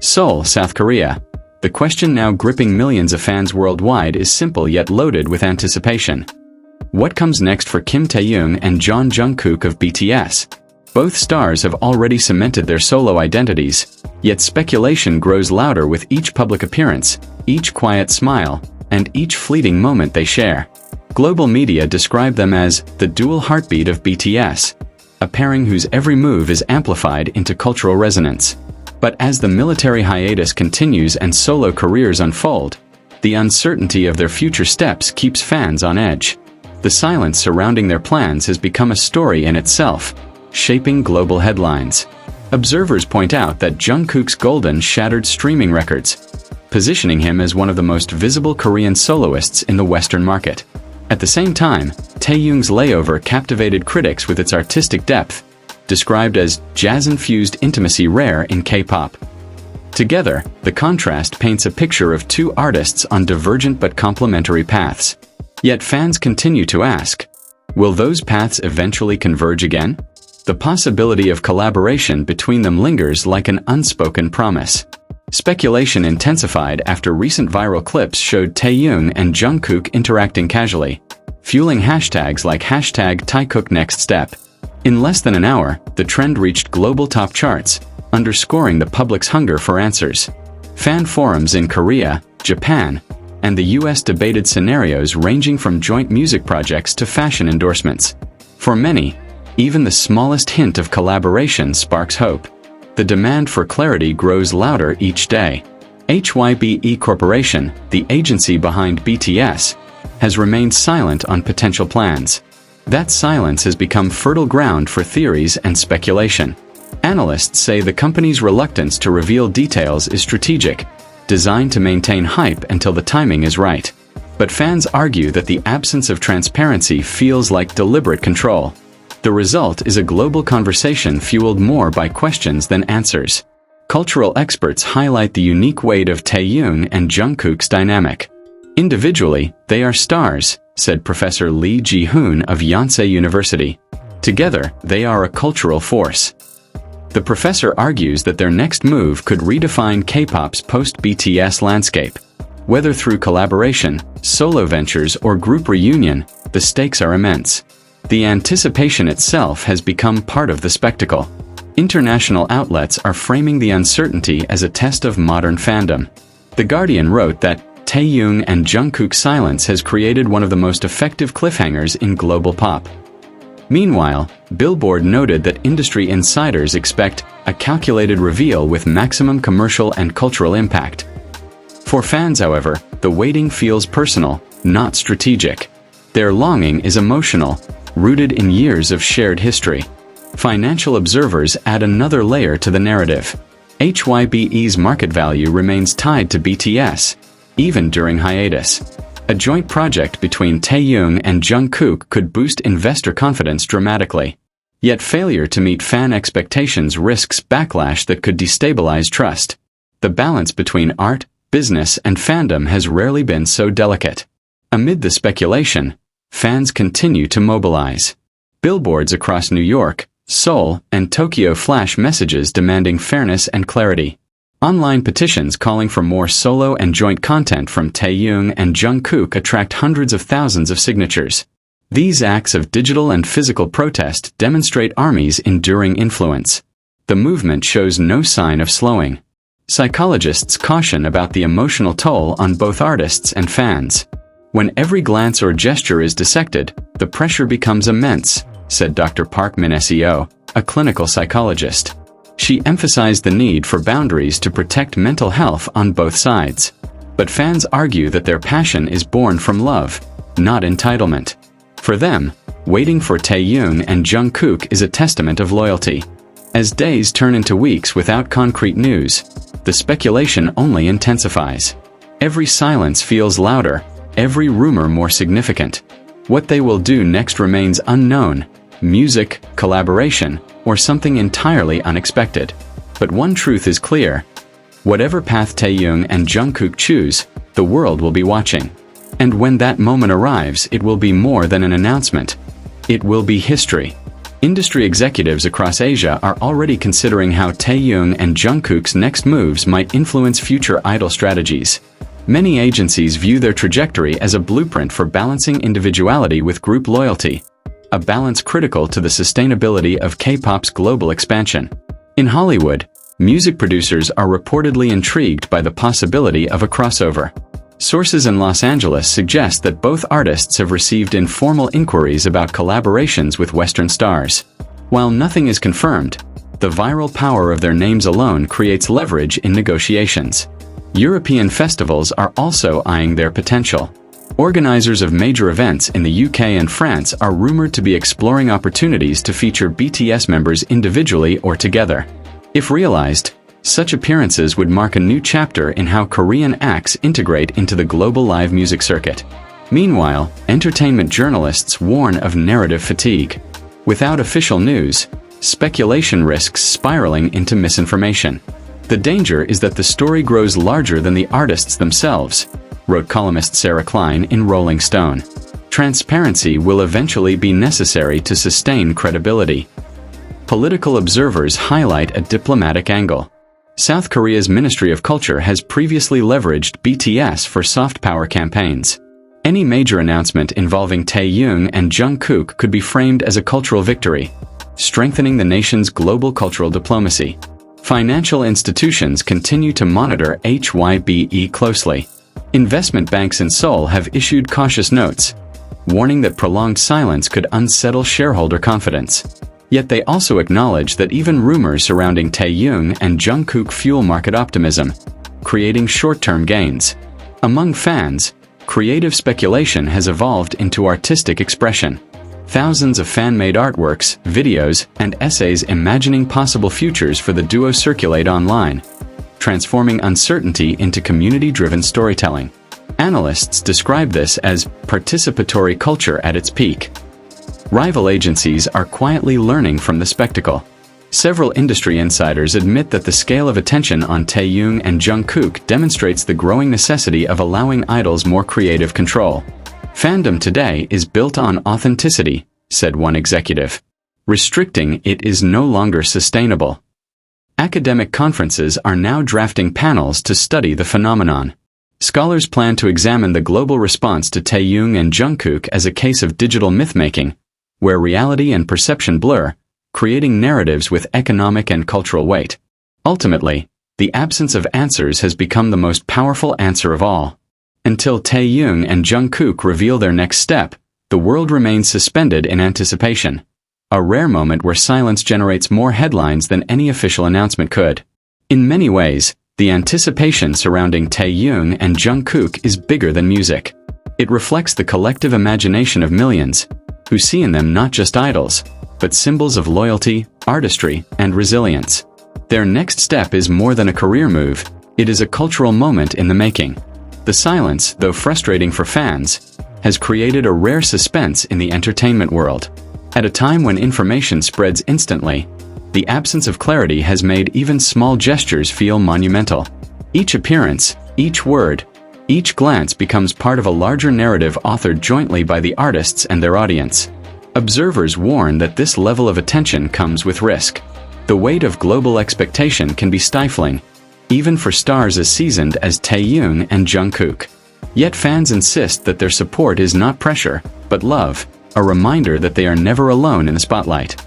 Seoul, South Korea. The question now gripping millions of fans worldwide is simple yet loaded with anticipation. What comes next for Kim Taehyung and Taehyung Jungkook of BTS? Both stars have already cemented their solo identities, yet speculation grows louder with each public appearance, each quiet smile, and each fleeting moment they share. Global media describe them as the dual heartbeat of BTS, a pairing whose every move is amplified into cultural resonance. But as the military hiatus continues and solo careers unfold, the uncertainty of their future steps keeps fans on edge. The silence surrounding their plans has become a story in itself, shaping global headlines. Observers point out that Jungkook's Golden shattered streaming records, positioning him as one of the most visible Korean soloists in the Western market. At the same time, Taehyung's Layover captivated critics with its artistic depth, described as jazz-infused intimacy rare in K-pop. Together, the contrast paints a picture of two artists on divergent but complementary paths. Yet fans continue to ask, will those paths eventually converge again? The possibility of collaboration between them lingers like an unspoken promise. Speculation intensified after recent viral clips showed Taehyung and Jungkook interacting casually, fueling hashtags like #TaeKookNextStep. In less than an hour, the trend reached global top charts, underscoring the public's hunger for answers. Fan forums in Korea, Japan, and the US debated scenarios ranging from joint music projects to fashion endorsements. For many, even the smallest hint of collaboration sparks hope. The demand for clarity grows louder each day. HYBE Corporation, the agency behind BTS, has remained silent on potential plans. That silence has become fertile ground for theories and speculation. Analysts say the company's reluctance to reveal details is strategic, designed to maintain hype until the timing is right. But fans argue that the absence of transparency feels like deliberate control. The result is a global conversation fueled more by questions than answers. Cultural experts highlight the unique weight of Taehyung and Jungkook's dynamic. Individually, they are stars, said Professor Lee Ji-hoon of Yonsei University. Together, they are a cultural force. The professor argues that their next move could redefine K-pop's post-BTS landscape. Whether through collaboration, solo ventures, or group reunion, the stakes are immense. The anticipation itself has become part of the spectacle. International outlets are framing the uncertainty as a test of modern fandom. The Guardian wrote that Taehyung and Jungkook's silence has created one of the most effective cliffhangers in global pop. Meanwhile, Billboard noted that industry insiders expect a calculated reveal with maximum commercial and cultural impact. For fans, however, the waiting feels personal, not strategic. Their longing is emotional, rooted in years of shared history. Financial observers add another layer to the narrative. HYBE's market value remains tied to BTS, even during hiatus. A joint project between Taehyung and Jungkook could boost investor confidence dramatically. Yet failure to meet fan expectations risks backlash that could destabilize trust. The balance between art, business, and fandom has rarely been so delicate. Amid the speculation, fans continue to mobilize. Billboards across New York, Seoul, and Tokyo flash messages demanding fairness and clarity. Online petitions calling for more solo and joint content from Taehyung and Jungkook attract hundreds of thousands of signatures. These acts of digital and physical protest demonstrate ARMY's enduring influence. The movement shows no sign of slowing. Psychologists caution about the emotional toll on both artists and fans. When every glance or gesture is dissected, the pressure becomes immense, said Dr. Park Min-seo, a clinical psychologist. She emphasized the need for boundaries to protect mental health on both sides. But fans argue that their passion is born from love, not entitlement. For them, waiting for Taehyung and Jungkook is a testament of loyalty. As days turn into weeks without concrete news, the speculation only intensifies. Every silence feels louder, every rumor more significant. What they will do next remains unknown: music, collaboration, or something entirely unexpected. But one truth is clear. Whatever path Taehyung and Jungkook choose, the world will be watching. And when that moment arrives, it will be more than an announcement. It will be history. Industry executives across Asia are already considering how Taehyung and Jungkook's next moves might influence future idol strategies. Many agencies view their trajectory as a blueprint for balancing individuality with group loyalty, a balance critical to the sustainability of K-pop's global expansion. In Hollywood, music producers are reportedly intrigued by the possibility of a crossover. Sources in Los Angeles suggest that both artists have received informal inquiries about collaborations with Western stars. While nothing is confirmed, the viral power of their names alone creates leverage in negotiations. European festivals are also eyeing their potential. Organizers of major events in the UK and France are rumored to be exploring opportunities to feature BTS members individually or together. If realized, such appearances would mark a new chapter in how Korean acts integrate into the global live music circuit. Meanwhile, entertainment journalists warn of narrative fatigue. Without official news, speculation risks spiraling into misinformation. The danger is that the story grows larger than the artists themselves, wrote columnist Sarah Klein in Rolling Stone. Transparency will eventually be necessary to sustain credibility. Political observers highlight a diplomatic angle. South Korea's Ministry of Culture has previously leveraged BTS for soft power campaigns. Any major announcement involving Taehyung and Jungkook could be framed as a cultural victory, strengthening the nation's global cultural diplomacy. Financial institutions continue to monitor HYBE closely. Investment banks in Seoul have issued cautious notes, warning that prolonged silence could unsettle shareholder confidence. Yet they also acknowledge that even rumors surrounding Taehyung and Jungkook fuel market optimism, creating short-term gains. Among fans, creative speculation has evolved into artistic expression. Thousands of fan-made artworks, videos, and essays imagining possible futures for the duo circulate online, transforming uncertainty into community-driven storytelling. Analysts describe this as participatory culture at its peak. Rival agencies are quietly learning from the spectacle. Several industry insiders admit that the scale of attention on Taehyung and Jungkook demonstrates the growing necessity of allowing idols more creative control. Fandom today is built on authenticity, said one executive. Restricting it is no longer sustainable. Academic conferences are now drafting panels to study the phenomenon. Scholars plan to examine the global response to Taehyung and Jungkook as a case of digital myth-making, where reality and perception blur, creating narratives with economic and cultural weight. Ultimately, the absence of answers has become the most powerful answer of all. Until Taehyung and Jungkook reveal their next step, the world remains suspended in anticipation. A rare moment where silence generates more headlines than any official announcement could. In many ways, the anticipation surrounding Taehyung and Jungkook is bigger than music. It reflects the collective imagination of millions, who see in them not just idols, but symbols of loyalty, artistry, and resilience. Their next step is more than a career move, it is a cultural moment in the making. The silence, though frustrating for fans, has created a rare suspense in the entertainment world. At a time when information spreads instantly, the absence of clarity has made even small gestures feel monumental. Each appearance, each word, each glance becomes part of a larger narrative authored jointly by the artists and their audience. Observers warn that this level of attention comes with risk. The weight of global expectation can be stifling, even for stars as seasoned as Taehyung and Jungkook. Yet fans insist that their support is not pressure, but love, a reminder that they are never alone in the spotlight.